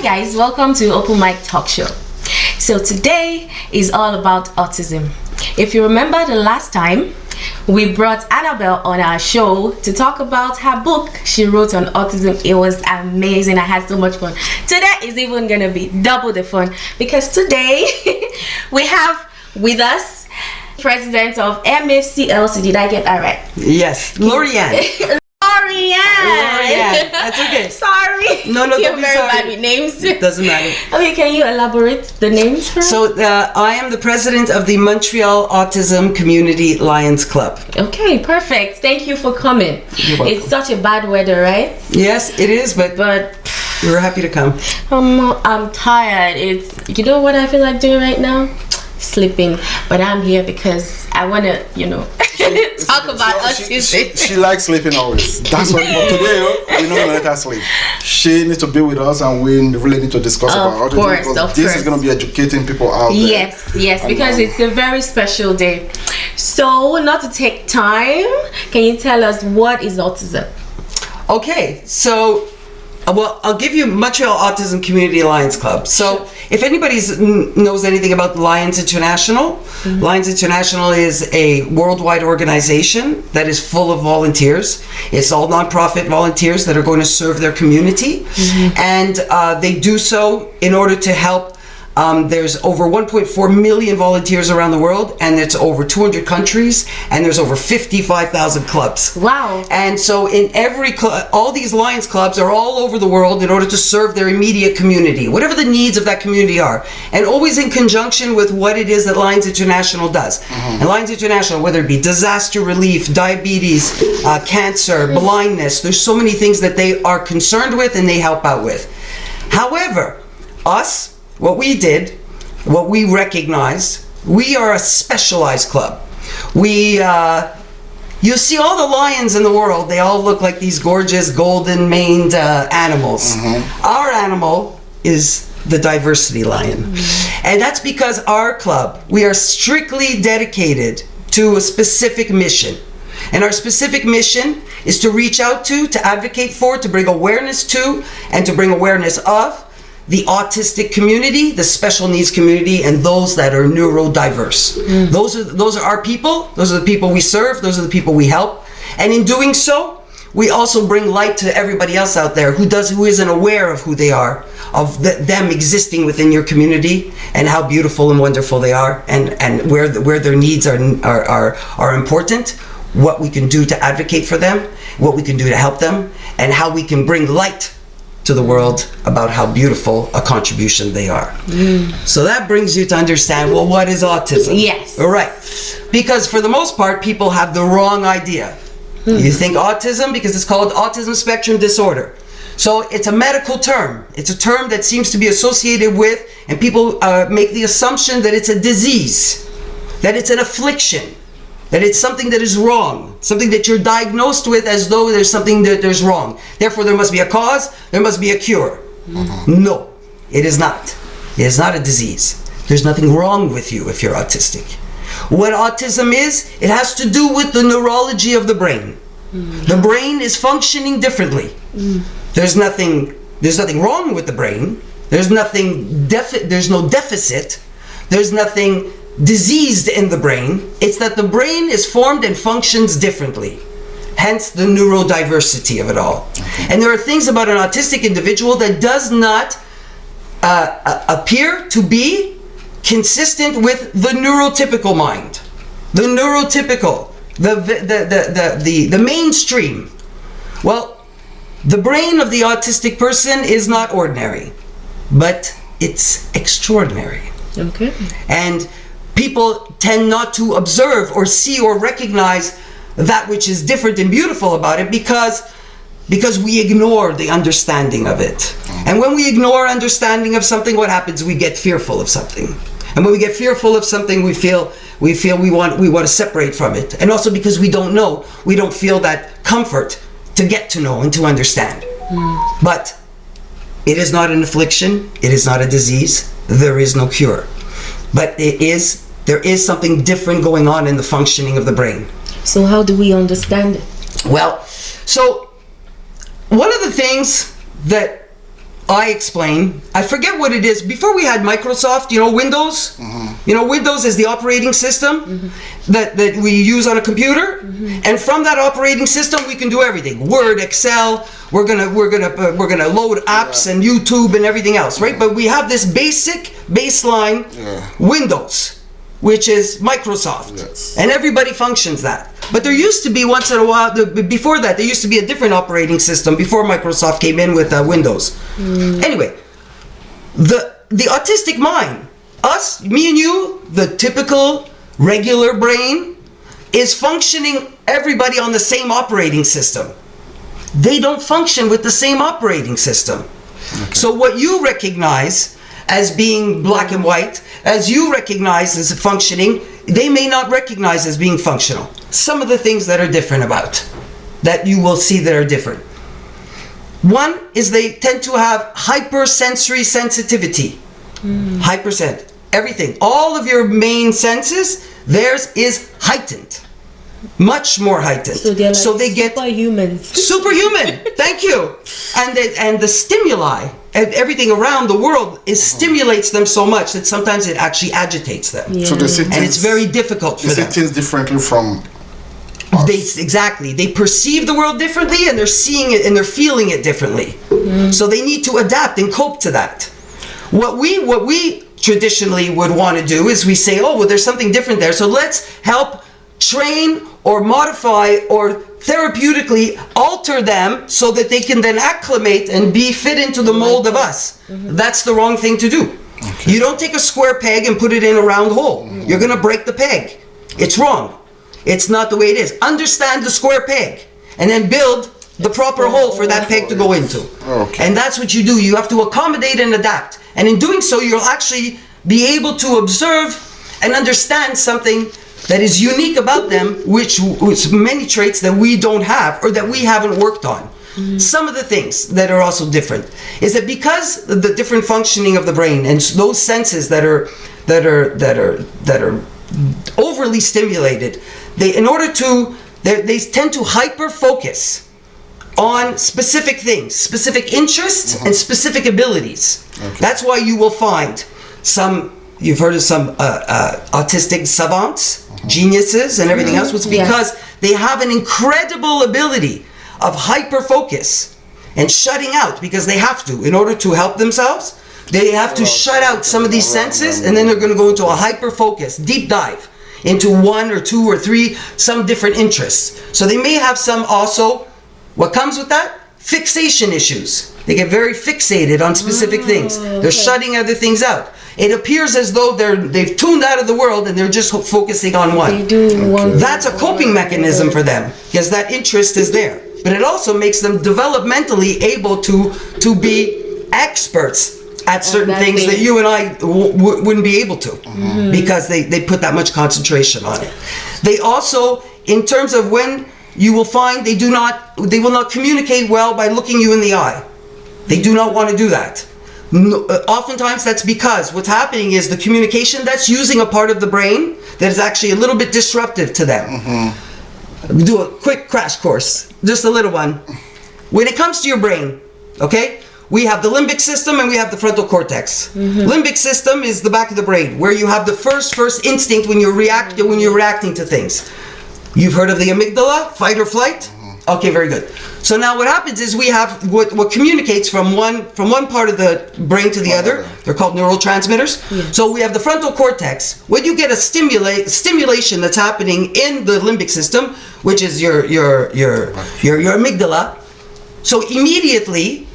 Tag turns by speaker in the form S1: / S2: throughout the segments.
S1: Hi guys, welcome to Open Mic Talk Show. So today is all about autism. If you remember the last time, we brought Annabelle on our show to talk about her book she wrote on autism. It was amazing. I had so much fun. Today is even gonna be double the fun because today we have with us president of MACLC. Did I get that right?
S2: Yes, Lorianne.
S1: Lorianne.
S2: That's okay.
S1: Sorry.
S2: No,
S1: You're
S2: don't be
S1: very
S2: sorry.
S1: bad with names.
S2: It doesn't matter.
S1: Okay, can you elaborate the names for us?
S2: So I am the president of the Montreal Autism Community Lions Club.
S1: Okay, perfect. Thank you for coming.
S2: You're welcome.
S1: It's such a bad weather, right?
S2: Yes, it is, but we were happy to come.
S1: I'm tired. You know what I feel like doing right now? Sleeping. But I'm here because I want to, talk about autism.
S3: She likes sleeping always. That's what. But today, we're not gonna let her sleep. She needs to be with us, and we really need to discuss about autism because this is gonna be educating people out there.
S1: Yes, because it's a very special day. So, not to take time, can you tell us what is autism?
S2: Okay, so I'll give you Montreal Autism Community Lions Club. So if anybody knows anything about Lions International, Lions International is a worldwide organization that is full of volunteers. It's all nonprofit volunteers that are going to serve their community. And they do so in order to help. There's over 1.4 million volunteers around the world, and it's over 200 countries, and there's over 55,000 clubs.
S1: Wow.
S2: And so in every all these Lions clubs are all over the world in order to serve their immediate community, whatever the needs of that community are, and always in conjunction with what it is that Lions International does. And Lions International, whether it be disaster relief, diabetes, cancer, blindness, there's so many things that they are concerned with and they help out with. However, what we recognized, we are a specialized club. You see all the lions in the world, they all look like these gorgeous golden maned animals. Our animal is the diversity lion. And that's because our club, we are strictly dedicated to a specific mission. And our specific mission is to reach out to advocate for, to bring awareness to, and to bring awareness of the autistic community, the special needs community, and those that are neurodiverse. Those are our people. Those are the people we serve. Those are the people we help. And in doing so, we also bring light to everybody else out there who isn't aware of who they are, of them existing within your community, and how beautiful and wonderful they are, and where their needs are important, what we can do to advocate for them, what we can do to help them, and how we can bring light to the world about how beautiful a contribution they are. So that brings you to understand, well, what is autism?
S1: Yes.
S2: All right. Because for the most part, people have the wrong idea. You think autism because it's called autism spectrum disorder. So it's a medical term. It's a term that seems to be associated with, and people make the assumption that it's a disease, that it's an affliction, that it's something that is wrong, something that you're diagnosed with as though there's something there's wrong. Therefore, there must be a cause, there must be a cure. No, it is not. It is not a disease. There's nothing wrong with you if you're autistic. What autism is, it has to do with the neurology of the brain. The brain is functioning differently. There's nothing wrong with the brain. There's no deficit. There's nothing diseased in the brain. It's that the brain is formed and functions differently, hence the neurodiversity of it all. And there are things about an autistic individual that does not appear to be consistent with the neurotypical mind, the neurotypical, the mainstream. Well, the brain of the autistic person is not ordinary, but it's extraordinary.
S1: Okay.
S2: And people tend not to observe or see or recognize that which is different and beautiful about it because we ignore the understanding of it. And when we ignore understanding of something, what happens? We get fearful of something. And when we get fearful of something, we feel we want to separate from it. And also because we don't know, we don't feel that comfort to get to know and to understand. But it is not an affliction. It is not a disease. There is no cure. But there is something different going on in the functioning of the brain.
S1: So how do we understand it?
S2: Well, so one of the things that I explain, I forget what it is. Before we had Microsoft, Windows. Windows is the operating system that we use on a computer, and from that operating system we can do everything. Word, Excel. We're gonna load apps and YouTube and everything else, right? But we have this baseline Windows, which is Microsoft, and everybody functions that. But there used to be once in a while, before that, there used to be a different operating system before Microsoft came in with Windows. Anyway, the autistic mind, us, me and you, the typical regular brain, is functioning everybody on the same operating system. They don't function with the same operating system. Okay. So what you recognize as being black and white, as you recognize as functioning, they may not recognize as being functional. Some of the things that are different about, that you will see that are different. One is they tend to have hypersensory sensitivity. Hypersent. Everything. All of your main senses, theirs is heightened. Much more heightened.
S1: So they get superhumans.
S2: Superhuman. Thank you. And the stimuli, everything around the world stimulates them so much that sometimes it actually agitates them.
S3: So they see things,
S2: and it's very difficult for them.
S3: They see things differently from us.
S2: Exactly. They perceive the world differently, and they're seeing it and they're feeling it differently. So they need to adapt and cope to that. What we traditionally would want to do is we say, oh, well, there's something different there, so let's help train or modify or therapeutically alter them so that they can then acclimate and be fit into the mold of us. That's the wrong thing to do. Okay. You don't take a square peg and put it in a round hole. You're going to break the peg. It's wrong. It's not the way it is. Understand the square peg and then build the proper hole for that peg to go into.
S3: Okay.
S2: And that's what you do. You have to accommodate and adapt. And in doing so, you'll actually be able to observe and understand something that is unique about them, which many traits that we don't have or that we haven't worked on. Some of the things that are also different is that because the different functioning of the brain and those senses that are overly stimulated, they tend to hyper focus on specific things, specific interests and specific abilities. Okay. That's why you will find you've heard of some autistic savants, geniuses and everything else. It's because they have an incredible ability of hyper focus and shutting out, because they have to, in order to help themselves, they have to shut out some of these senses, and then they're going to go into a hyper focus, deep dive into one or two or three, some different interests. So they may have some also, what comes with that? Fixation issues. They get very fixated on specific things. They're shutting other things out. It appears as though they've tuned out of the world and they're just focusing on one.
S1: They do one.
S2: That's a coping mechanism for them, because that interest is there. But it also makes them developmentally able to be experts at certain things that you and I wouldn't be able to, because they put that much concentration on it. They also, in terms of when you will find they will not communicate well by looking you in the eye. They do not want to do that. Oftentimes that's because what's happening is the communication that's using a part of the brain that is actually a little bit disruptive to them. Do a quick crash course, just a little one. When it comes to your brain, okay, we have the limbic system and we have the frontal cortex. Limbic system is the back of the brain, where you have the first instinct when you're reacting to things. You've heard of the amygdala, fight or flight? Okay, very good. So now what happens is we have what communicates from one part of the brain to the other. They're called neurotransmitters. So we have the frontal cortex. When you get a stimulation that's happening in the limbic system, which is your amygdala, so immediately,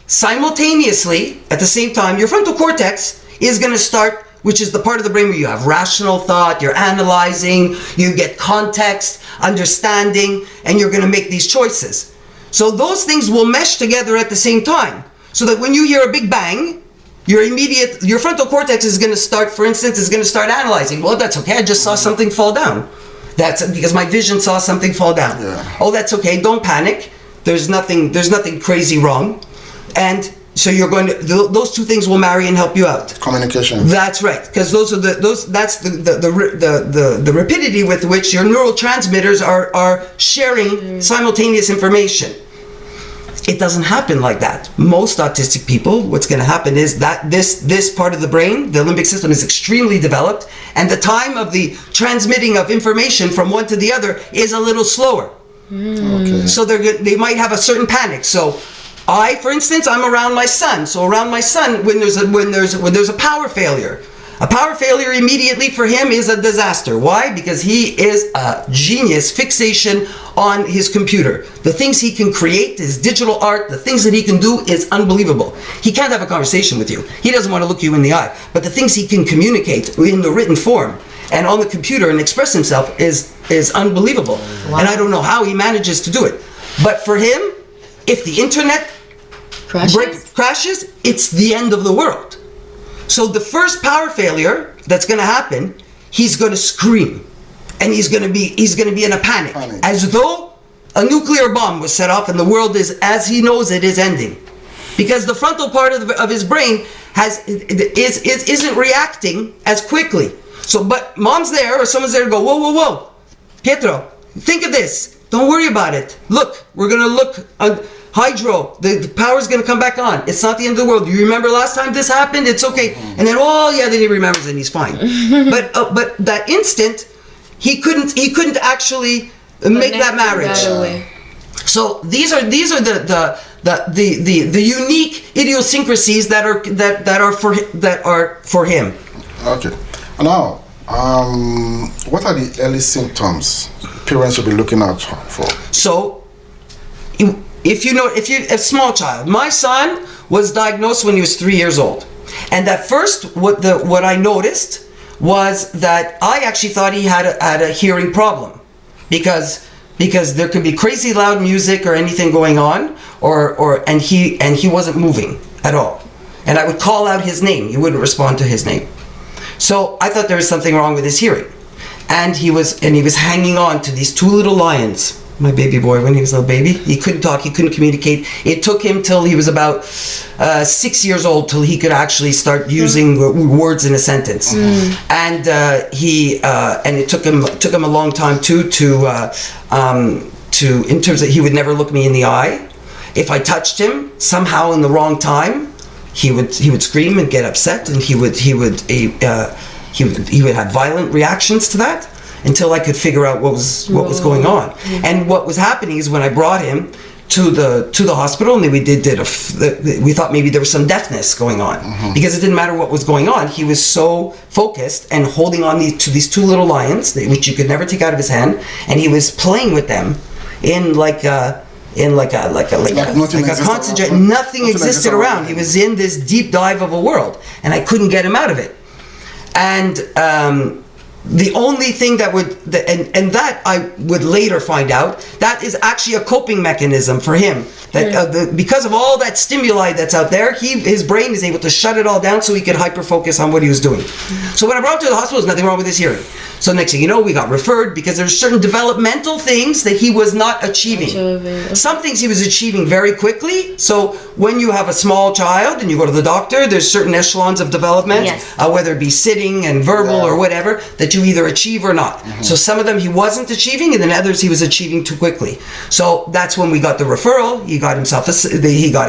S2: simultaneously, at the same time, your frontal cortex is going to start, which is the part of the brain where you have rational thought, you're analyzing, you get context, understanding, and you're going to make these choices. So those things will mesh together at the same time, so that when you hear a big bang, your frontal cortex is going to start, for instance, analyzing. Well, that's okay, I just saw something fall down. That's because my vision saw something fall down. Oh, that's okay, don't panic. There's nothing crazy wrong. And so you're going to, those two things will marry and help you out. Communication. That's right, because that's the rapidity with which your neurotransmitters are sharing simultaneous information. it doesn't happen like that. Most autistic people, what's going to happen is that this part of the brain, the limbic system, is extremely developed, and the time of the transmitting of information from one to the other is a little slower.
S3: Okay.
S2: So they might have a certain panic. So for instance, I'm around my son. So around my son, when there's a power failure, a power failure immediately for him is a disaster. Why? Because he is a genius, fixation on his computer. The things he can create, his digital art, the things that he can do is unbelievable. He can't have a conversation with you. He doesn't want to look you in the eye. But the things he can communicate in the written form and on the computer and express himself is unbelievable. Wow. And I don't know how he manages to do it. But for him, if the internet crashes, it's the end of the world. So the first power failure that's going to happen, he's going to scream, and he's going to be in a panic, as though a nuclear bomb was set off and the world is, as he knows it, is ending, because the frontal part of his brain isn't reacting as quickly. So, but mom's there or someone's there to go, whoa, Pietro, think of this. Don't worry about it. Look, we're going to look. Hydro, the power's going to come back on. It's not the end of the world. You remember last time this happened? It's okay. And then, then he remembers and he's fine. But that instant, he couldn't actually make that marriage. So these are the unique idiosyncrasies that are for him.
S3: Okay. Now, what are the early symptoms parents should be looking out for?
S2: So, if you're a small child, my son was diagnosed when he was 3 years old, and at first, what I noticed was that I actually thought he had a hearing problem, because there could be crazy loud music or anything going on, and he wasn't moving at all, and I would call out his name, he wouldn't respond to his name, so I thought there was something wrong with his hearing, and he was hanging on to these two little lions. My baby boy, when he was a little baby, he couldn't talk, he couldn't communicate. It took him till he was about 6 years old till he could actually start using words in a sentence. And it took him a long time too to in terms of he would never look me in the eye. If I touched him somehow in the wrong time, he would scream and get upset, and he would have violent reactions to that, until I could figure out what was going on. And what was happening is when I brought him to the hospital, and we thought maybe there was some deafness going on, because it didn't matter what was going on. He was so focused and holding on to these two little lions, which you could never take out of his hand, and he was playing with them in like a concentrate. Nothing existed around. He was in this deep dive of a world, and I couldn't get him out of it. And the only thing that that I would later find out, that is actually a coping mechanism for him. That because of all that stimuli that's out there, his brain is able to shut it all down so he could hyper focus on what he was doing. So when I brought him to the hospital, there's nothing wrong with his hearing. So next thing you know, we got referred because there's certain developmental things that he was not achieving. Some things he was achieving very quickly. So when you have a small child and you go to the doctor, there's certain echelons of development, whether it be sitting and verbal or whatever, that you either achieve or not. So some of them he wasn't achieving, and then others he was achieving too quickly. So that's when we got the referral. He got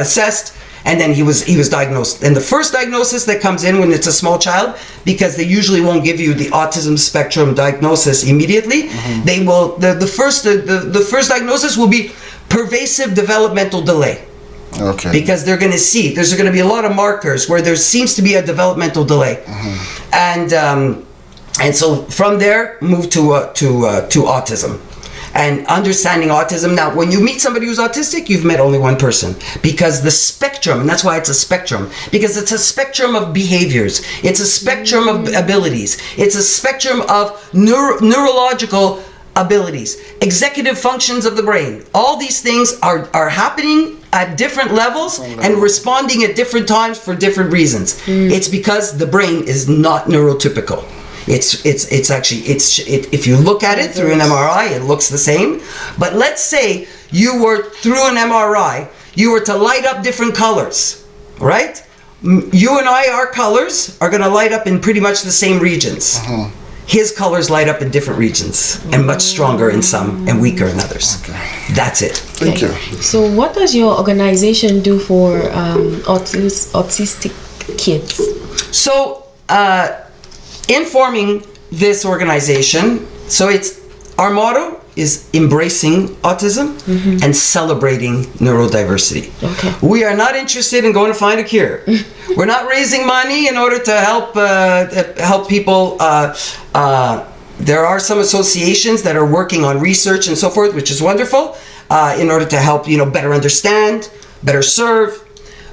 S2: assessed. And then he was diagnosed. And the first diagnosis that comes in when it's a small child, because they usually won't give you the autism spectrum diagnosis immediately, they will the first diagnosis will be pervasive developmental delay.
S3: Okay.
S2: Because they're going to see there's going to be a lot of markers where there seems to be a developmental delay, and so from there move to autism. And understanding autism. Now, when you meet somebody who's autistic, you've met only one person, because the spectrum, and that's why it's a spectrum, because it's a spectrum of behaviors. It's a spectrum of abilities. It's a spectrum of neurological abilities, executive functions of the brain. All these things are happening at different levels and responding at different times for different reasons. It's because the brain is not neurotypical. It's actually if you look at it through an MRI, it looks the same. But let's say you were through an MRI, you were to light up different colors, right? You and I, our colors are going to light up in pretty much the same regions. His colors light up in different regions, and much stronger in some and weaker in others. That's it.
S3: Thank you.
S1: So what does your organization do for autistic kids?
S2: So in forming this organization, so it's our motto is embracing autism and celebrating neurodiversity.
S1: Okay.
S2: We are not interested in going to find a cure. We're not raising money in order to help people. There are some associations that are working on research and so forth, which is wonderful, in order to help better understand, better serve.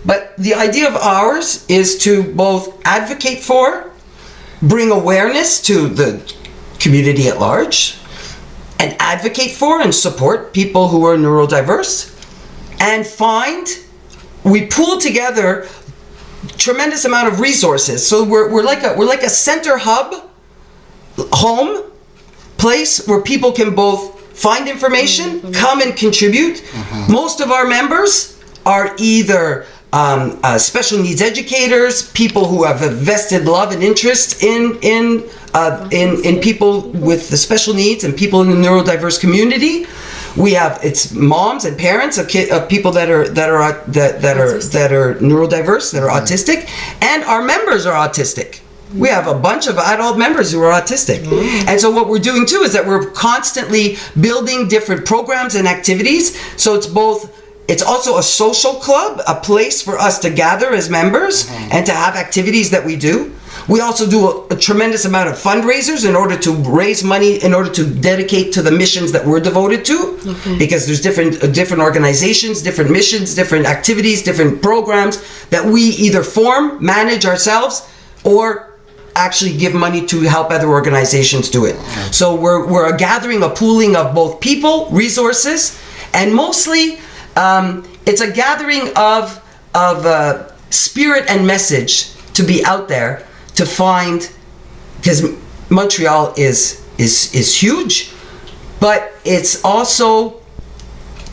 S2: But the idea of ours is to both advocate for, bring awareness to the community at large, and advocate for and support people who are neurodiverse, and we pool together tremendous amount of resources. So we're like a center hub, home place where people can both find information, come and contribute. Most of our members are either special needs educators, people who have a vested love and interest in people with the special needs and people in the neurodiverse community. It's moms and parents of people that are neurodiverse, that are autistic, and our members are autistic. We have a bunch of adult members who are autistic. And so what we're doing too is that we're constantly building different programs and activities. So it's also a social club, a place for us to gather as members and to have activities that we do. We also do a tremendous amount of fundraisers in order to raise money, in order to dedicate to the missions that we're devoted to. Because there's different organizations, different missions, different activities, different programs that we either form, manage ourselves, or actually give money to help other organizations do it. So we're a gathering, a pooling of both people, resources, and mostly it's a gathering of spirit and message to be out there to find, because Montreal is huge, but it's also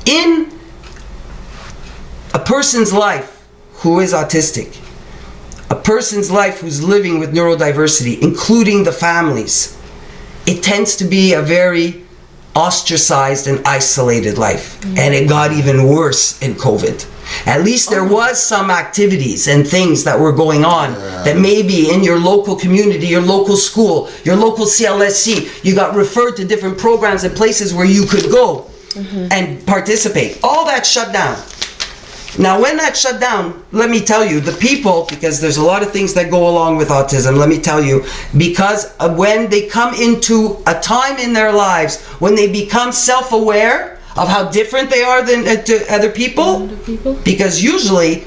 S2: in a person's life who is autistic, a person's life who's living with neurodiversity, including the families. It tends to be a very ostracized and isolated life. And it got even worse in COVID. At least there was some activities and things that were going on that maybe in your local community, your local school, your local CLSC, you got referred to different programs and places where you could go and participate. All that shut down. Now, when that shut down, let me tell you, the people, because there's a lot of things that go along with autism, let me tell you, because when they come into a time in their lives when they become self-aware of how different they are than to other people, because usually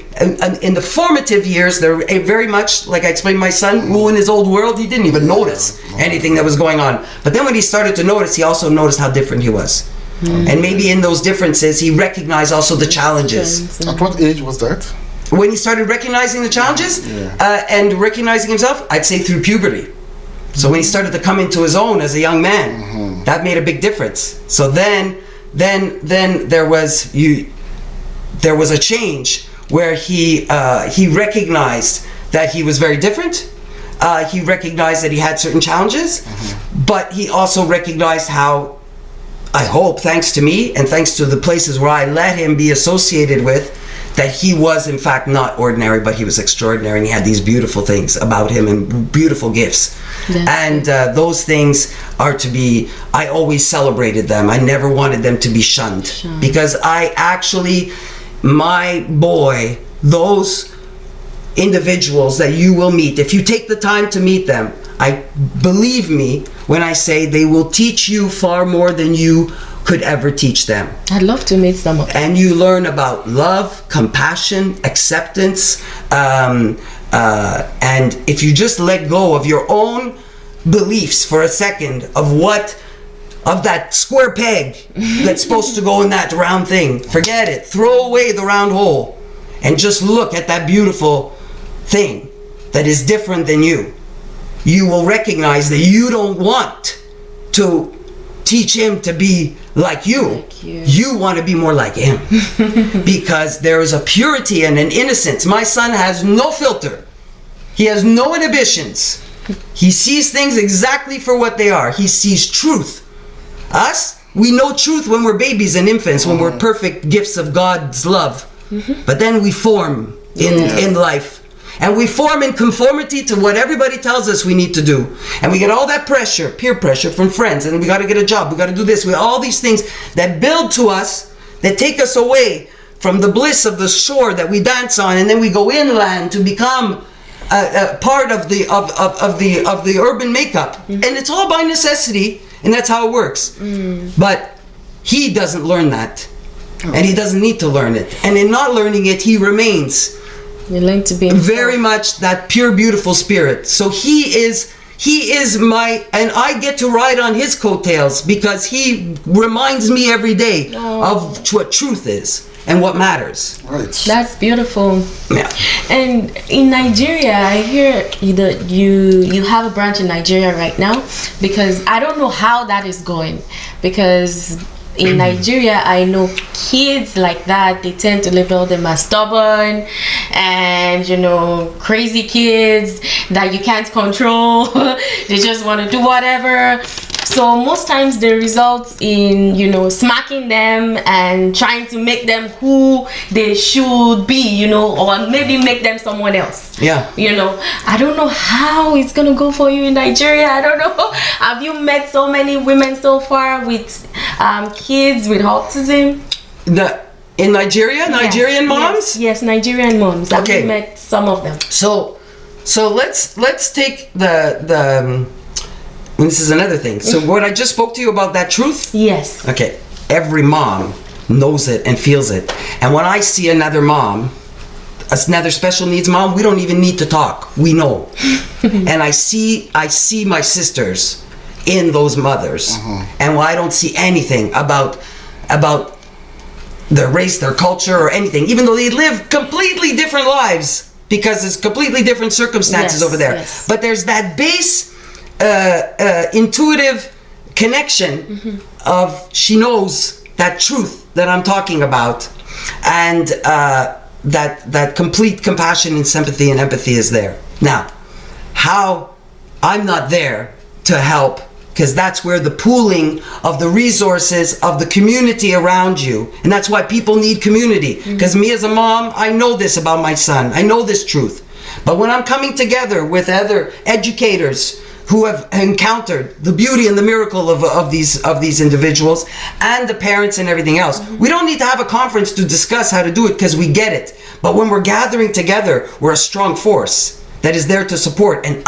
S2: in the formative years, they're very much, like I explained, my son, who in his old world, he didn't even notice anything that was going on. But then when he started to notice, he also noticed how different he was. And maybe in those differences, he recognized also the challenges.
S3: At what age was that?
S2: When he started recognizing the challenges and recognizing himself, I'd say through puberty. So when he started to come into his own as a young man, that made a big difference. So then there was a change where he recognized that he was very different. He recognized that he had certain challenges, but he also recognized how, I hope, thanks to me and thanks to the places where I let him be associated with, that he was in fact not ordinary, but he was extraordinary, and he had these beautiful things about him and beautiful gifts. And those things are to be, I always celebrated them. I never wanted them to be shunned. Because my boy, those individuals that you will meet, if you take the time to meet them, believe me when I say they will teach you far more than you could ever teach them.
S1: I'd love to meet some of them.
S2: And you learn about love, compassion, acceptance, and if you just let go of your own beliefs for a second of that square peg that's supposed to go in that round thing, forget it, throw away the round hole and just look at that beautiful thing that is different than you. You will recognize that you don't want to teach him to be like you. You want to be more like him. Because there is a purity and an innocence. My son has no filter. He has no inhibitions. He sees things exactly for what they are. He sees truth. Us, we know truth when we're babies and infants, when we're perfect gifts of God's love. But then we form in life. And we form in conformity to what everybody tells us we need to do. And we get all that pressure, peer pressure from friends. And we got to get a job. We got to do this. All these things that build to us, that take us away from the bliss of the shore that we dance on. And then we go inland to become a part of the urban makeup. And it's all by necessity. And that's how it works. But he doesn't learn that. And he doesn't need to learn it. And in not learning it, he remains
S1: you learn to be
S2: very much that pure, beautiful spirit. So he is my, and I get to ride on his coattails because he reminds me every day of what truth is and what matters.
S3: Right.
S1: That's beautiful.
S2: Yeah.
S1: And in Nigeria, I hear that you have a branch in Nigeria right now, because I don't know how that is going, because in Nigeria, I know kids like that, they tend to label them as stubborn and, you know, crazy kids that you can't control. They just want to do whatever. So most times they result in, you know, smacking them and trying to make them who they should be, you know, or maybe make them someone else.
S2: Yeah.
S1: You know, I don't know how it's going to go for you in Nigeria. I don't know. Have you met so many women so far with kids with autism?
S2: In Nigeria? Nigerian moms?
S1: Yes, Nigerian moms. Have
S2: Okay.
S1: you met some of them?
S2: So let's take the this is another thing. So what I just spoke to you about, that truth?
S1: Yes.
S2: Okay. Every mom knows it and feels it. And when I see another mom, another special needs mom, we don't even need to talk. We know. And I see my sisters in those mothers. And I don't see anything about their race, their culture, or anything, even though they live completely different lives, because it's completely different circumstances over there.
S1: Yes.
S2: But there's that base intuitive connection of, she knows that truth that I'm talking about, and that complete compassion and sympathy and empathy is there. Now, how I'm not there to help, because that's where the pooling of the resources of the community around you, and that's why people need community, because me as a mom, I know this about my son, I know this truth. But when I'm coming together with other educators who have encountered the beauty and the miracle of these individuals, and the parents and everything else, we don't need to have a conference to discuss how to do it, because we get it. But when we're gathering together, we're a strong force that is there to support. And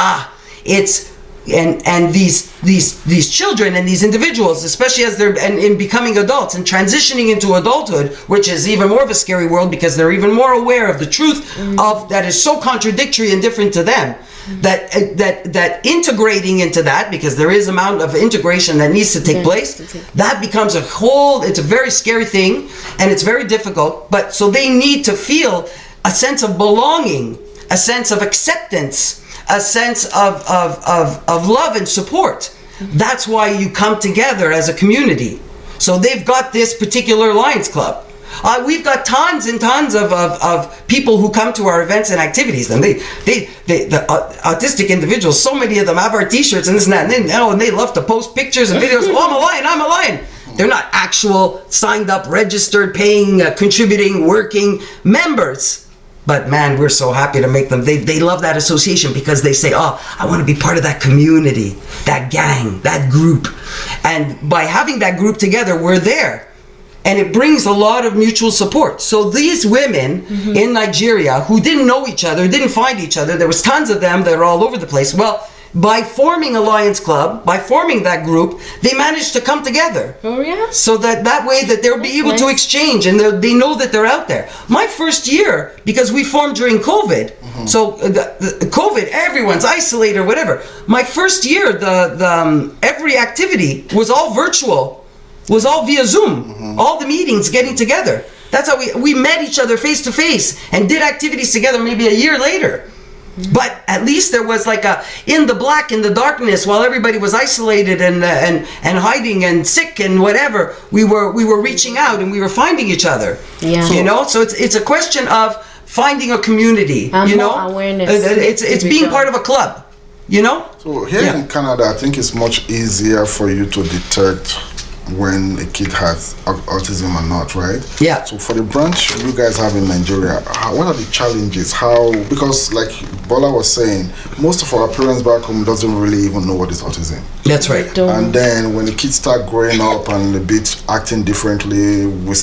S2: these children and these individuals, especially as they're in becoming adults and transitioning into adulthood, which is even more of a scary world, because they're even more aware of the truth of that is so contradictory and different to them, that integrating into that, because there is amount of integration that needs to take place, that becomes it's a very scary thing, and it's very difficult. But so they need to feel a sense of belonging, a sense of acceptance, a sense of love and support. That's why you come together as a community. So they've got this particular Lions Club. We've got tons and tons of people who come to our events and activities, and the autistic individuals, so many of them have our t-shirts and this and that, and they love to post pictures and videos. Oh, I'm a lion. They're not actual signed up, registered, paying, contributing, working members. But man, we're so happy to make them. They love that association, because they say, oh, I want to be part of that community, that gang, that group. And by having that group together, we're there. And it brings a lot of mutual support. So these women in Nigeria who didn't know each other, didn't find each other, there was tons of them that are all over the place. Well, by forming a Lions Club, by forming that group, they managed to come together.
S1: Oh yeah?
S2: So that way that they'll be able to exchange, and they know that they're out there. My first year, because we formed during COVID, so the COVID, everyone's isolated or whatever. My first year, every activity was all virtual. Was all via Zoom. All the meetings, getting together. That's how we met each other face to face and did activities together maybe a year later. But at least there was like in the darkness, while everybody was isolated and hiding and sick and whatever, we were reaching out and we were finding each other.
S1: Yeah.
S2: You know, so it's a question of finding a community. You know,
S1: awareness.
S2: It's being part of a club. You know.
S3: So here in Canada, I think it's much easier for you to detect when a kid has autism or not, right?
S2: Yeah.
S3: So for the branch you guys have in Nigeria, what are the challenges? Because like Bola was saying, most of our parents back home doesn't really even know what is autism.
S2: That's right.
S3: And then when the kids start growing up and a bit acting differently, we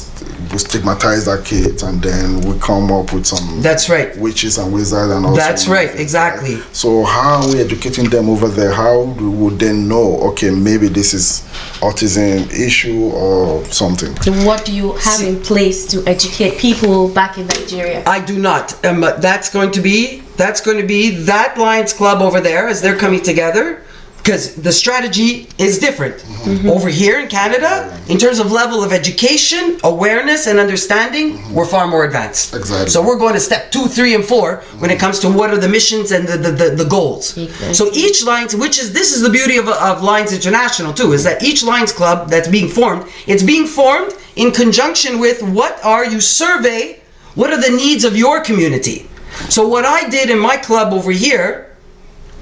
S3: stigmatize our kids, and then we come up with some
S2: That's right.
S3: witches and wizards and all.
S2: That's right, exactly.
S3: Right? So how are we educating them over there? How would they know, okay, maybe this is autism issue or something?
S1: So what do you have in place to educate people back in Nigeria?
S2: I do not. But that's going to be that Lions Club over there as they're coming together, because the strategy is different. Over here in Canada, in terms of level of education, awareness, and understanding, we're far more advanced.
S3: Exactly.
S2: So we're going to step 2, 3, and 4 when it comes to what are the missions and the goals.
S1: Exactly.
S2: So each Lions, this is the beauty of Lions International too, is that each Lions Club that's being formed, it's being formed in conjunction with what are the needs of your community. So what I did in my club over here,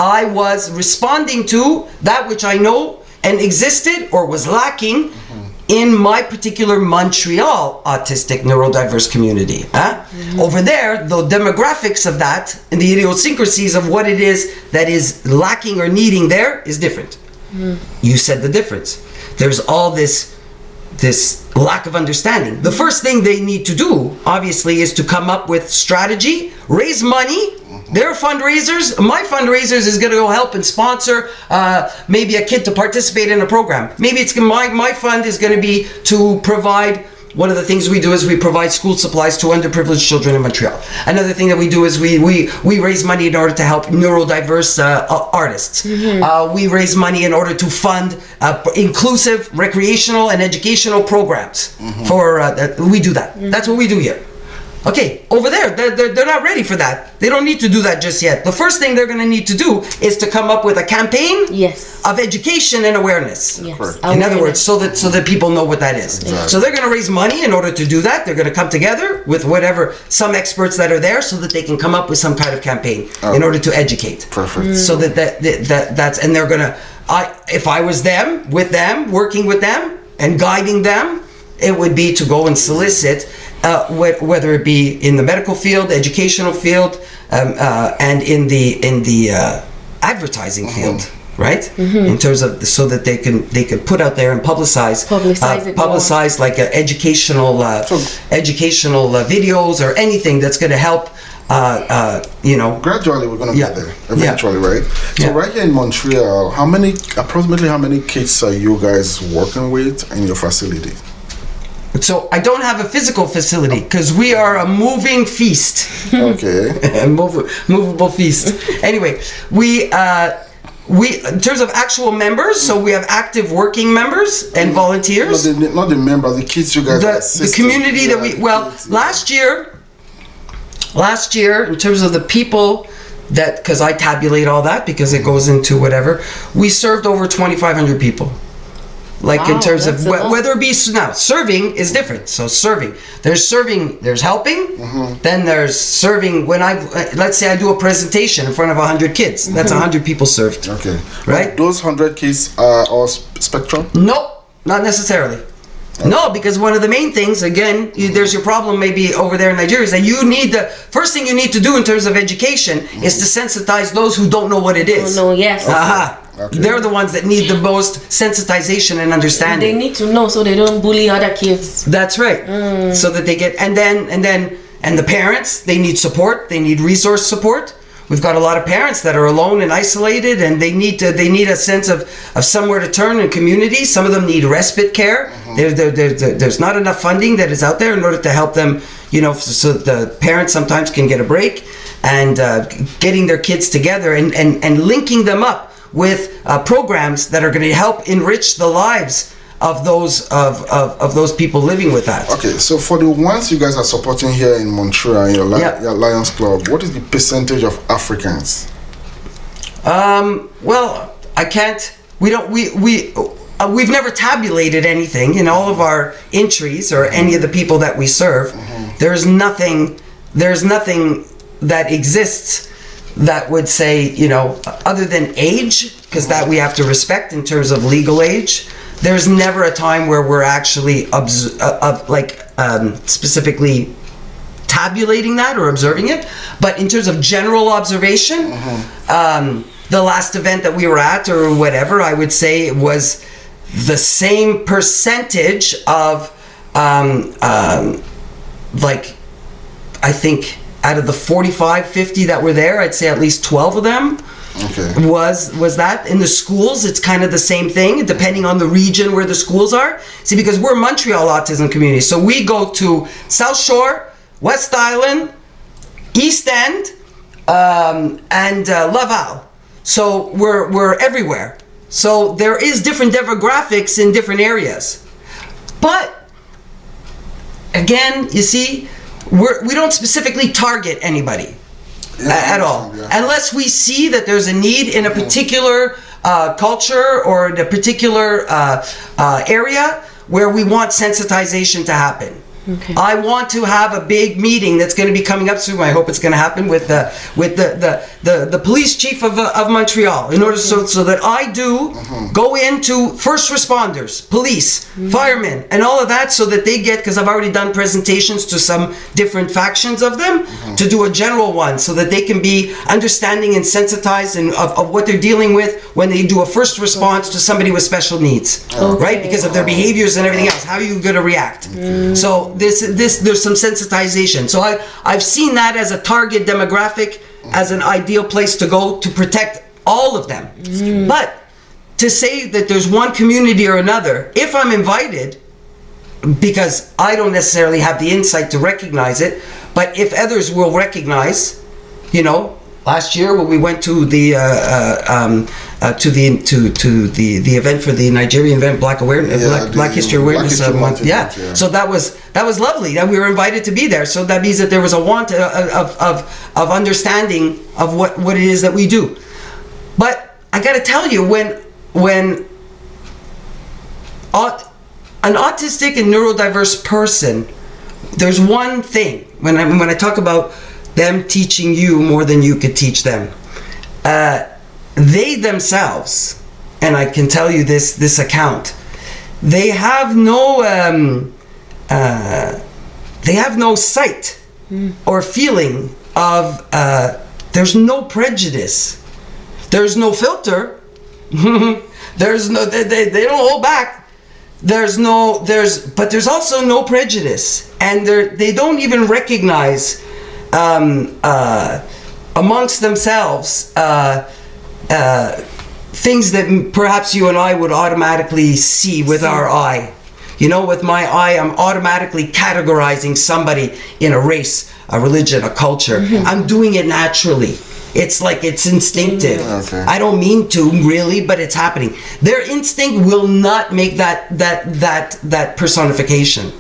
S2: I was responding to that which I know and existed or was lacking in my particular Montreal autistic neurodiverse community. Over there, the demographics of that and the idiosyncrasies of what it is that is lacking or needing there is different. You said the difference. There's all this lack of understanding. The first thing they need to do, obviously, is to come up with strategy, raise money. Their fundraisers, my fundraisers is going to go help and sponsor maybe a kid to participate in a program. Maybe it's my fund is going to be to provide. One of the things we do is we provide school supplies to underprivileged children in Montreal. Another thing that we do is we raise money in order to help neurodiverse artists. We raise money in order to fund inclusive recreational and educational programs. We do that. That's what we do here. Okay, over there, they're not ready for that. They don't need to do that just yet. The first thing they're going to need to do is to come up with a campaign of education and awareness.
S1: Yes.
S2: In other words, so that people know what that is.
S3: Exactly.
S2: So they're going to raise money in order to do that. They're going to come together with some experts that are there so that they can come up with some kind of campaign in order to educate.
S3: Perfect.
S2: So that's, and they're going to, if I was working with them and guiding them, it would be to go and solicit, whether it be in the medical field, educational field, and in the advertising field, right? In terms of so that they can put out there and publicize like educational videos or anything that's going to help.
S3: Gradually we're going to get there eventually, right? So right here in Montreal, approximately how many kids are you guys working with in your facility?
S2: So I don't have a physical facility because we are a moving feast.
S3: Okay.
S2: Movable feast. Anyway, we in terms of actual members, so we have active working members and volunteers.
S3: Not the members, the kids you guys
S2: the community that last year in terms of the people that, because I tabulate all that because it goes into whatever, we served over 2,500 people. In terms of whether it be now serving is different. So there's helping, then there's serving. When let's say I do a presentation in front of 100 kids, that's 100 people served.
S3: Okay,
S2: right?
S3: Those 100 kids are all spectrum?
S2: No, not necessarily. Okay. No, because one of the main things, again, there's your problem maybe over there in Nigeria, is that the first thing you need to do in terms of education is to sensitize those who don't know what it is.
S1: Oh, no, yes.
S3: Okay.
S2: They're the ones that need the most sensitization and understanding.
S1: They need to know so they don't bully other kids.
S2: That's right. So that they get, and the parents, they need support. They need resource support. We've got a lot of parents that are alone and isolated, and they need a sense of somewhere to turn in community. Some of them need respite care. There's not enough funding that is out there in order to help them, so the parents sometimes can get a break, and getting their kids together and linking them up with programs that are going to help enrich the lives of those people living with that.
S3: Okay, so for the ones you guys are supporting here in Montreal, in your Lions Club, what is the percentage of Africans?
S2: Well, I can't. We've never tabulated anything in all of our entries or any of the people that we serve. There's nothing that exists that would say, other than age, because that we have to respect in terms of legal age, there's never a time where we're actually specifically tabulating that or observing it. But in terms of general observation, the last event that we were at or whatever, I would say it was the same percentage of I think out of the 45, 50 that were there, I'd say at least 12 of them was that. In the schools, it's kind of the same thing, depending on the region where the schools are. See, because we're Montreal Autism Community, so we go to South Shore, West Island, East End, and Laval. So we're everywhere. So there is different demographics in different areas. But again, you see, we don't specifically target anybody at all, unless we see that there's a need in a particular culture or in a particular area where we want sensitization to happen. Okay. I want to have a big meeting that's going to be coming up soon. I hope it's going to happen with the police chief of Montreal, in order so that I do go into first responders, police, firemen, and all of that, so that they get, because I've already done presentations to some different factions of them, to do a general one, so that they can be understanding and sensitized of what they're dealing with when they do a first response to somebody with special needs, right? Because of their behaviors and everything else. How are you going to react? So there's some sensitization. So I've seen that as a target demographic, as an ideal place to go to protect all of them. But to say that there's one community or another, if I'm invited, because I don't necessarily have the insight to recognize it, but if others will recognize, last year when we went to the event for the Nigerian event, Black History Awareness Month. So that was lovely that we were invited to be there. So that means that there was a want of understanding of what it is that we do. But I got to tell you, when an autistic and neurodiverse person, there's one thing when I talk about them teaching you more than you could teach them. They themselves, and I can tell you this account, they have no sight or feeling of. There's no prejudice. There's no filter. There's no. They don't hold back. But there's also no prejudice, and they don't even recognize amongst themselves things that perhaps you and I would automatically see with our eye. With my eye, I'm automatically categorizing somebody in a race, a religion, a culture. I'm doing it naturally. It's like it's instinctive. I don't mean to really, but it's happening. Their instinct will not make that personification,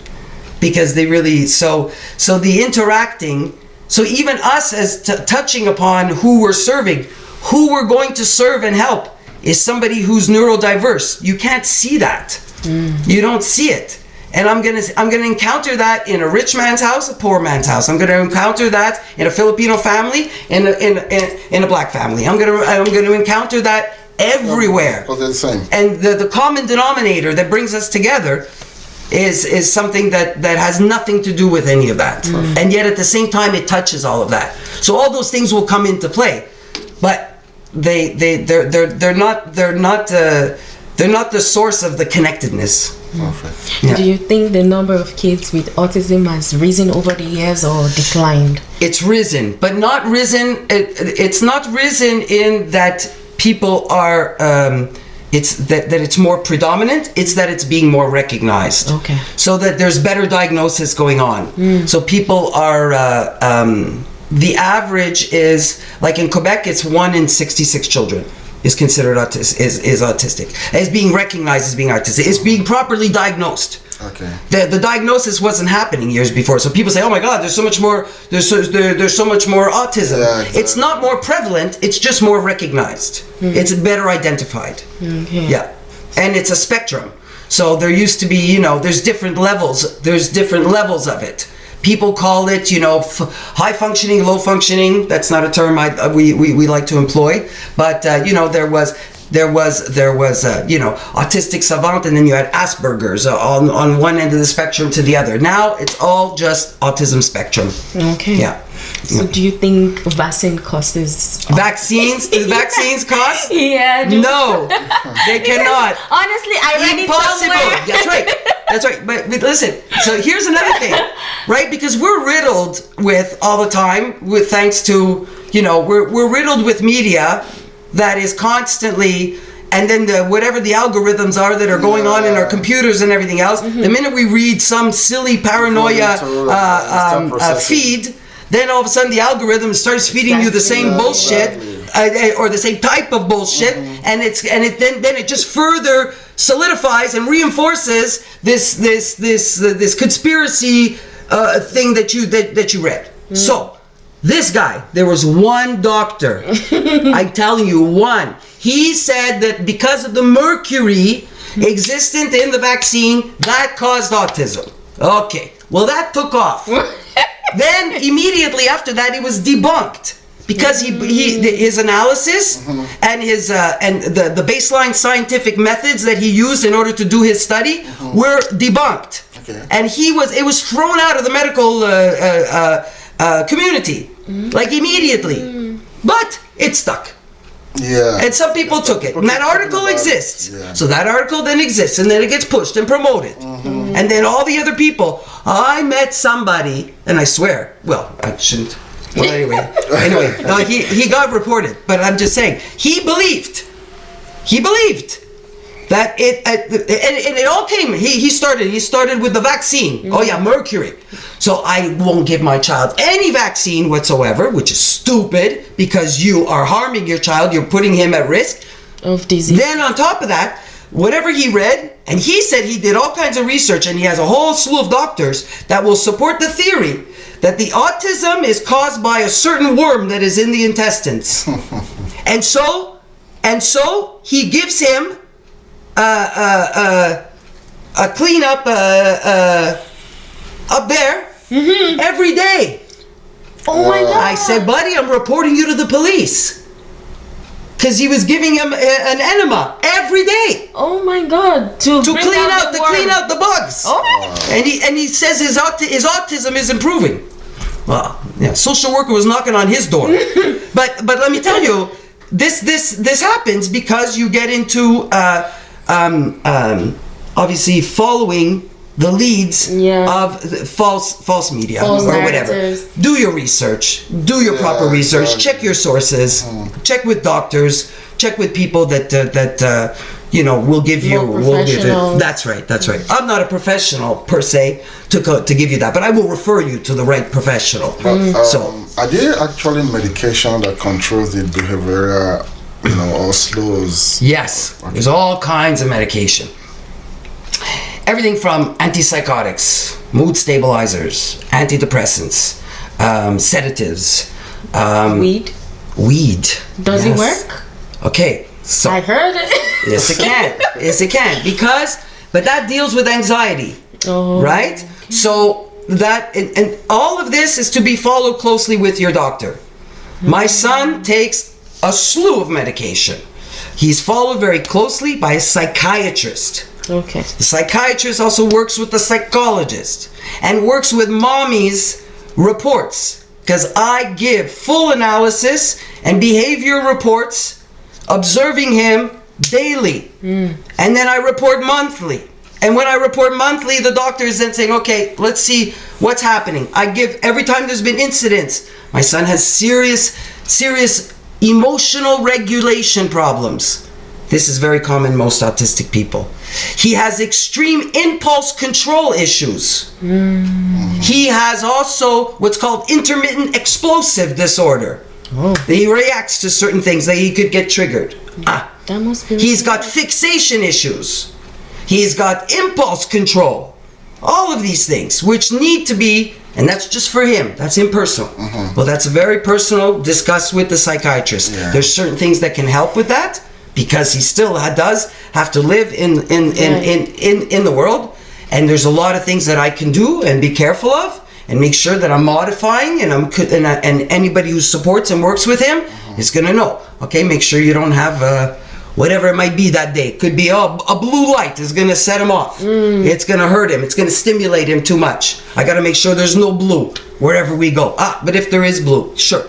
S2: because they really so the interacting. So even us as touching upon who we're serving, who we're going to serve and help, is somebody who's neurodiverse. You can't see that. You don't see it. And I'm gonna encounter that in a rich man's house, a poor man's house. I'm gonna encounter that in a Filipino family, in a black family. I'm gonna encounter that everywhere.
S3: They're the same.
S2: And the common denominator that brings us together is something that has nothing to do with any of that. And yet at the same time it touches all of that. So all those things will come into play. But they're not the source of the connectedness.
S1: Yeah. Do you think the number of kids with autism has risen over the years or declined?
S2: It's risen, but not risen. It's not risen in that people are. It's that it's more predominant. It's that it's being more recognized. Okay. So that there's better diagnosis going on. So people are. The average is, like in Quebec, it's 1 in 66 children is considered is autistic. It's being recognized as being autistic. It's being properly diagnosed. Okay. The diagnosis wasn't happening years before. So people say, "Oh my God, there's so much more. There's so much more autism." Yeah, exactly. It's not more prevalent. It's just more recognized. It's better identified. Yeah, and it's a spectrum. So there used to be, there's different levels. There's different levels of it. People call it, high functioning, low functioning. That's not a term we like to employ. But, there was there was autistic savant, and then you had Asperger's on one end of the spectrum to the other. Now it's all just autism spectrum.
S1: Okay.
S2: Yeah.
S1: So do you think vaccine causes
S2: vaccines? Do vaccines cost?
S1: Yeah.
S2: No, they cannot.
S1: Honestly, I read
S2: Impossible.
S1: it somewhere.
S2: That's right. That's right. But listen. So here's another thing, right? Because we're riddled with all the time, with thanks to we're riddled with media that is constantly. And then whatever the algorithms are that are going on in our computers and everything else, the minute we read some silly paranoia feed, then all of a sudden the algorithm starts feeding you the same bullshit or the same type of bullshit, and then it just further solidifies and reinforces this conspiracy thing that you read. So this guy, there was one doctor, I'm telling you, one. He said that because of the mercury existent in the vaccine, that caused autism. Okay, well that took off. Then immediately after that, it was debunked because his analysis and his and the baseline scientific methods that he used in order to do his study were debunked, and it was thrown out of the medical community like immediately, but it stuck.
S3: Yeah.
S2: And some people took it. And that article exists. Yeah. So that article then exists, and then it gets pushed and promoted. And then all the other people, I met somebody, and I swear, well, I shouldn't. Well, anyway, no, he got reported, but I'm just saying, he believed that it all came. He started with the vaccine. Oh yeah, mercury. So I won't give my child any vaccine whatsoever, which is stupid because you are harming your child. You're putting him at risk
S1: of disease.
S2: Then on top of that, whatever he read, and he said he did all kinds of research, and he has a whole slew of doctors that will support the theory that the autism is caused by a certain worm that is in the intestines. and so he gives him a cleanup up there every day.
S1: Oh my God.
S2: I said, buddy, I'm reporting you to the police. Because he was giving him an enema every day.
S1: Oh my God! To clean out
S2: the bugs. Oh. And he says his autism is improving. Well, yeah, social worker was knocking on his door. but let me tell you, this happens because you get into obviously following the leads of false media or whatever. Do your research. Do your proper research. Check your sources. Check with doctors. Check with people that will give you. That's right. I'm not a professional per se to give you that, but I will refer you to the right professional.
S3: Are there actually medication that controls the behavioral, or slows?
S2: Yes, there's all kinds of medication. Everything from antipsychotics, mood stabilizers, antidepressants, sedatives.
S1: Weed? Does it work?
S2: Okay, so
S1: I heard it.
S2: Yes, it can. But that deals with anxiety, right? So that and all of this is to be followed closely with your doctor. My son takes a slew of medication. He's followed very closely by a psychiatrist.
S1: Okay.
S2: The psychiatrist also works with the psychologist and works with mommy's reports, because I give full analysis and behavior reports observing him daily. And then I report monthly. And when I report monthly, the doctor is then saying, okay, let's see what's happening. I give, every time there's been incidents, my son has serious emotional regulation problems. This is very common in most autistic people. He has extreme impulse control issues. He has also what's called intermittent explosive disorder. He reacts to certain things that he could get triggered.
S1: That must be.
S2: He's got fixation issues. He's got impulse control. All of these things, which need to be, and that's just for him. That's impersonal. Well, that's very personal. Discuss with the psychiatrist. There's certain things that can help with that, because he still does have to live in the world, and there's a lot of things that I can do and be careful of, and make sure that I'm modifying, and and anybody who supports and works with him is gonna know. Okay, make sure you don't have whatever it might be that day. Could be, a blue light is going to set him off. It's going to hurt him. It's going to stimulate him too much. I got to make sure there's no blue wherever we go. But if there is blue, sure.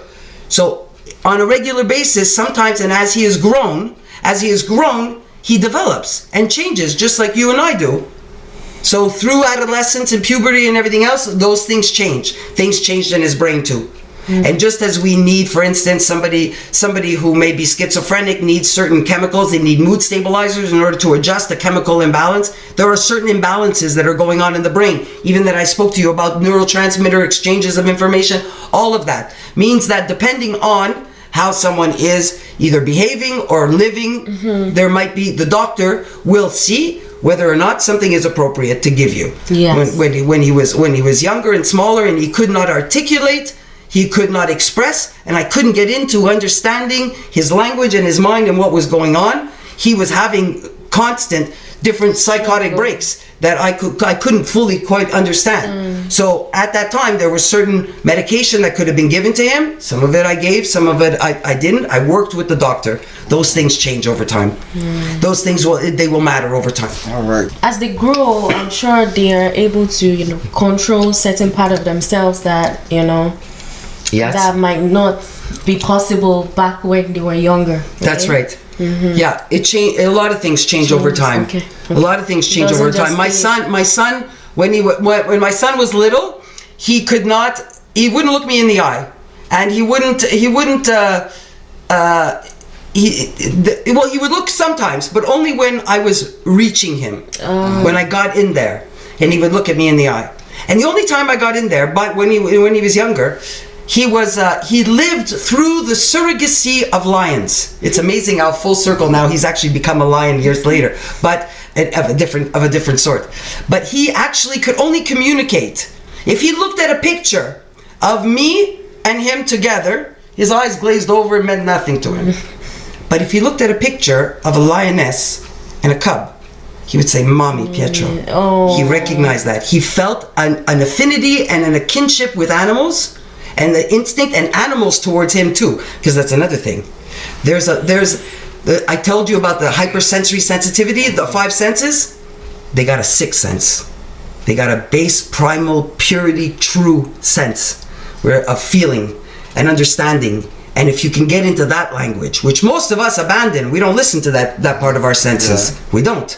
S2: So on a regular basis, sometimes, and as he has grown, he develops and changes just like you and I do. So through adolescence and puberty and everything else, those things change. Things changed in his brain too. And just as we need, for instance, somebody who may be schizophrenic needs certain chemicals, they need mood stabilizers in order to adjust the chemical imbalance. There are certain imbalances that are going on in the brain, even that I spoke to you about neurotransmitter exchanges of information. All of that means that depending on how someone is either behaving or living, there might be, the doctor will see whether or not something is appropriate to give you.
S1: Yes.
S2: When he was younger and smaller and he could not articulate, he could not express, and I couldn't get into understanding his language and his mind and what was going on. He was having constant different psychotic breaks that I couldn't fully quite understand. So at that time there was certain medication that could have been given to him. Some of it I gave, some of it I didn't. I worked with the doctor. Those things change over time. Those things will matter over time.
S3: All right.
S1: As they grow, I'm sure they are able to, control certain part of themselves that,
S2: Yes.
S1: that might not be possible back when they were younger. Right?
S2: That's right. Yeah, it changed. A lot of things change over time.
S1: Okay.
S2: A lot of things change over time. My son, when my son was little, he wouldn't look me in the eye, and he would look sometimes, but only when I was reaching him, when I got in there, and he would look at me in the eye. And the only time I got in there, but when he was younger, he lived through the surrogacy of lions. It's amazing how full circle now he's actually become a lion years later, but of a different sort. But he actually could only communicate if he looked at a picture of me and him together. His eyes glazed over and meant nothing to him. But if he looked at a picture of a lioness and a cub, he would say, "Mommy, Pietro."
S1: Oh.
S2: He recognized that. He felt an affinity and a kinship with animals, and the instinct and animals towards him too, because that's another thing. I told you about the hypersensory sensitivity, the 5 senses. They got a 6th sense. They got a base, primal, purity, true sense, of feeling and understanding. And if you can get into that language, which most of us abandon, we don't listen to that part of our senses. Yeah. We don't.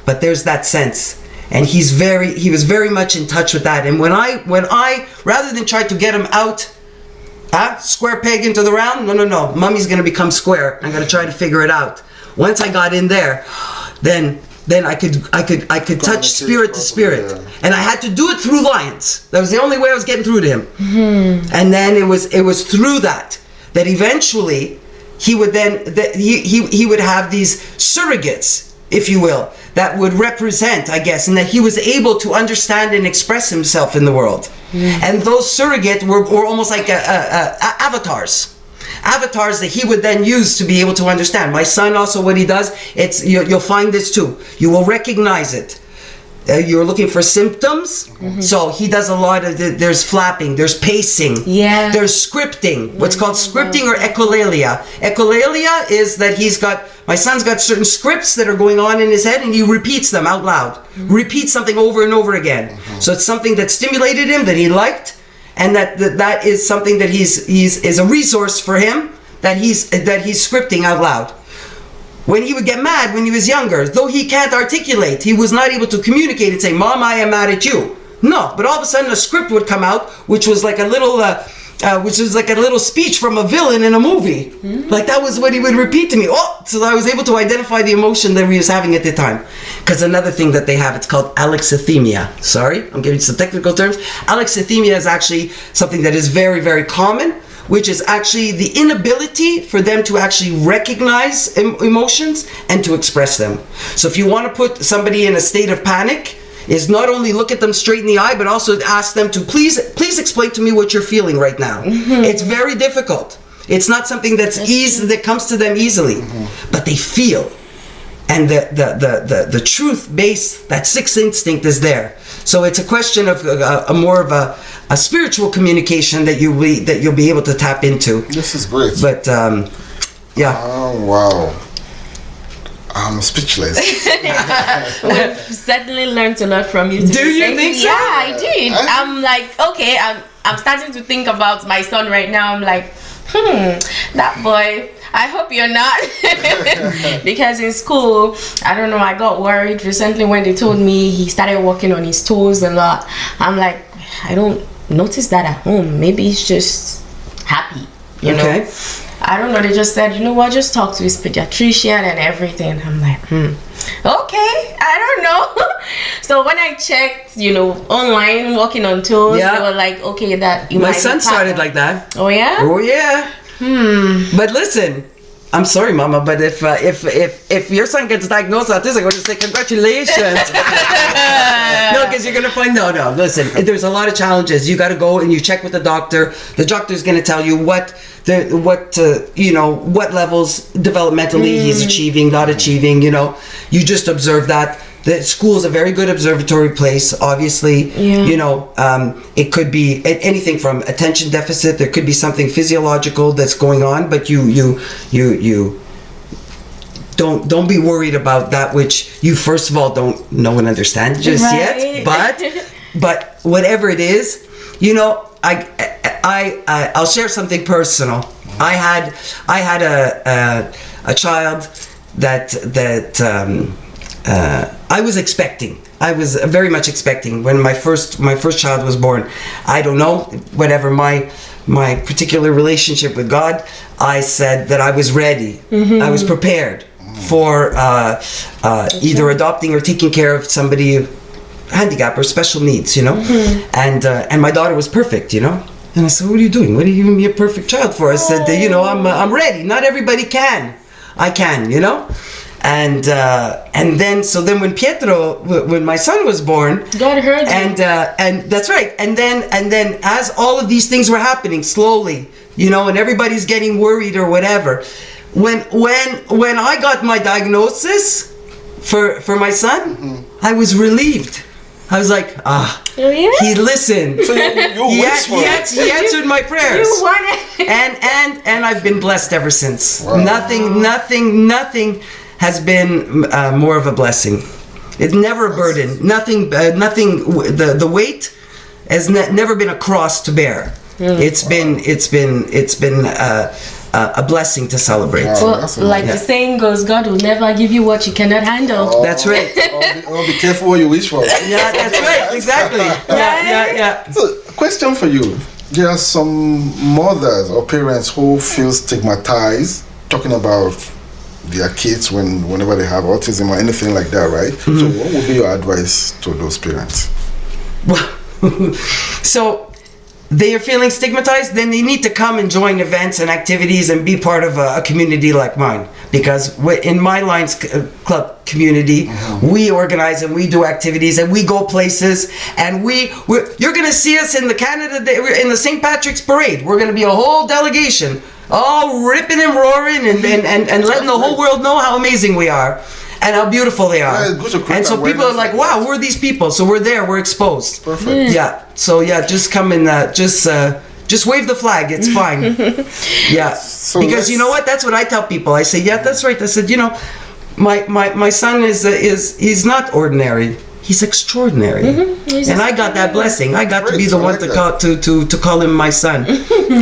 S2: But there's that sense. And he was very much in touch with that. And when I rather than try to get him out, square peg into the round, no, Mommy's gonna become square. I'm gonna try to figure it out. Once I got in there, then I could touch spirit to spirit, and I had to do it through lions. That was the only way I was getting through to him. And then it was through that eventually he would he would have these surrogates, if you will, that would represent, I guess, and that he was able to understand and express himself in the world. And those surrogates were almost like avatars that he would then use to be able to understand. My son also, what he does, you'll find this too. You will recognize it. You're looking for symptoms, so he does a lot of there's flapping, there's pacing, there's scripting, what's called scripting or echolalia. Echolalia is that my son's got certain scripts that are going on in his head, and he repeats them out loud, repeats something over and over again. So it's something that stimulated him, that he liked, and that is something that is a resource for him, that he's scripting out loud. When he would get mad when he was younger, though he can't articulate, he was not able to communicate and say, "Mom, I am mad at you." No, but all of a sudden a script would come out, which was like a little speech from a villain in a movie. Like that was what he would repeat to me. So I was able to identify the emotion that he was having at the time. Because another thing that they have, it's called alexithymia. Sorry, I'm getting some technical terms. Alexithymia is actually something that is very, very common, which is actually the inability for them to actually recognize emotions and to express them. So if you want to put somebody in a state of panic, is not only look at them straight in the eye, but also ask them to please explain to me what you're feeling right now. It's very difficult. It's not something that comes to them easily, but they feel. And the truth base, that 6th instinct is there. So it's a question of more of a spiritual communication that you'll be able to tap into.
S3: This is great.
S2: But yeah.
S3: Oh wow. I'm speechless.
S1: We've certainly learned a lot from you.
S2: Do you think so?
S1: Yeah, I did. I'm like, okay, I'm starting to think about my son right now. I'm like, that boy, I hope you're not. Because in school, I don't know, I got worried recently when they told me he started walking on his toes a lot. I'm like, I don't notice that at home. Maybe he's just happy, you know. I don't know, they just said, you know what, just talk to his pediatrician and everything. I'm like, okay, I don't know. So when I checked, you know, online, walking on toes, they were like, okay, that you
S2: my
S1: might
S2: son
S1: be
S2: started like that.
S1: Oh yeah?
S2: Oh yeah. But listen, I'm sorry, Mama, but if your son gets diagnosed with autism, I'm going to say congratulations. No, because you're going to find no. Listen, there's a lot of challenges. You got to go and you check with the doctor. The doctor's going to tell you what levels developmentally he's achieving, not achieving. You know, you just observe that. The school is a very good observatory place. Obviously, you know, it could be anything from attention deficit. There could be something physiological that's going on, but you don't be worried about that which you first of all don't know and understand just yet. But whatever it is, you know, I'll share something personal. I had a child that I was expecting. I was very much expecting when my first child was born. I don't know, whatever my particular relationship with God, I said that I was ready. I was prepared for either adopting or taking care of somebody handicapped or special needs, you know. And my daughter was perfect, you know. And I said, what are you doing? What are you giving me a perfect child for? I said, you know, I'm ready. Not everybody can. I can, you know. And then when Pietro, when my son was born,
S1: God heard you.
S2: And that's right. And then as all of these things were happening slowly, you know, and everybody's getting worried or whatever, when I got my diagnosis for my son, I was relieved. I was like, he listened.
S3: So he
S2: answered my prayers.
S1: You want it.
S2: and I've been blessed ever since.
S3: Wow.
S2: Nothing has been more of a blessing. It's never a burden. Nothing. The weight has never been a cross to bear. It's been a blessing to celebrate.
S1: Well, like the saying goes, God will never give you what you cannot handle.
S2: That's right.
S3: Be careful what you wish for.
S2: Yeah, that's right. Exactly. Yeah.
S3: So, question for you. There are some mothers or parents who feel stigmatized talking about their kids whenever they have autism or anything like that, right? So what would be your advice to those parents?
S2: Well, so they are feeling stigmatized, then they need to come and join events and activities and be part of a community like mine. Because in my Lions Club community, we organize and we do activities and we go places, and you're going to see us in the St. Patrick's Parade. We're going to be a whole delegation, all ripping and roaring and letting the whole world know how amazing we are and how beautiful they are. And so people are like, wow, who are these people? So we're there, we're exposed.
S3: Perfect.
S2: Yeah. So just come and just wave the flag. It's fine. Yeah.
S3: So
S2: because you know what? That's what I tell people. I say, yeah, that's right. I said, you know, my son he's not ordinary. He's extraordinary. And I got that blessing. I got to be the one to call him my son.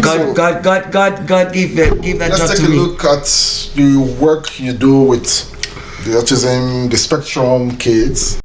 S2: God gave that job to me.
S3: Let's take a look at the work you do with the autism, the spectrum kids.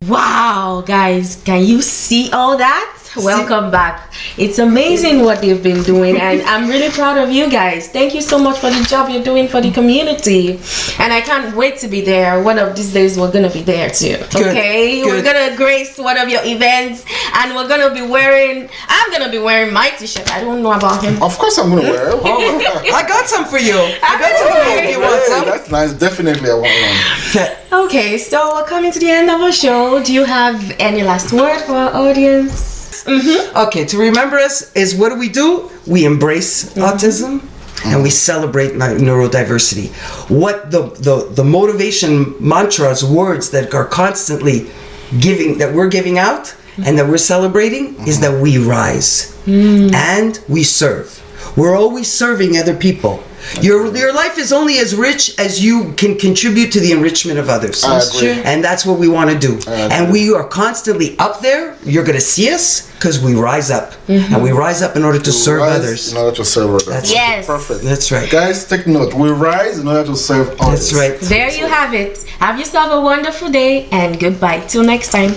S1: Wow, guys, can you see all that? Welcome back. It's amazing what they've been doing, and I'm really proud of you guys. Thank you so much for the job you're doing for the community, and I can't wait to be there. One of these days we're gonna be there too. Okay, we're gonna grace one of your events, and we're gonna be wearing, I'm gonna be wearing my t-shirt. I don't know about him.
S3: Of course I'm gonna wear it.
S2: I got some for you. I got some for you if you want some.
S3: That's nice. Definitely I want one.
S1: Okay, so we're coming to the end of our show. Do you have any last word for our audience?
S2: Okay, to remember us is, what do? We embrace autism and we celebrate neurodiversity. What the motivation mantras, words that are constantly that we're giving out and that we're celebrating is that we rise and we serve. We're always serving other people. Your life is only as rich as you can contribute to the enrichment of others. And that's what we want to do. And we are constantly up there. You're going to see us because we rise up. And we rise up in order to serve others.
S3: In order to serve others.
S1: Yes.
S3: Perfect.
S2: That's right.
S3: Guys, take note. We rise in order to serve others.
S2: That's right.
S1: There you have it. Have yourself a wonderful day, and goodbye. Till next time.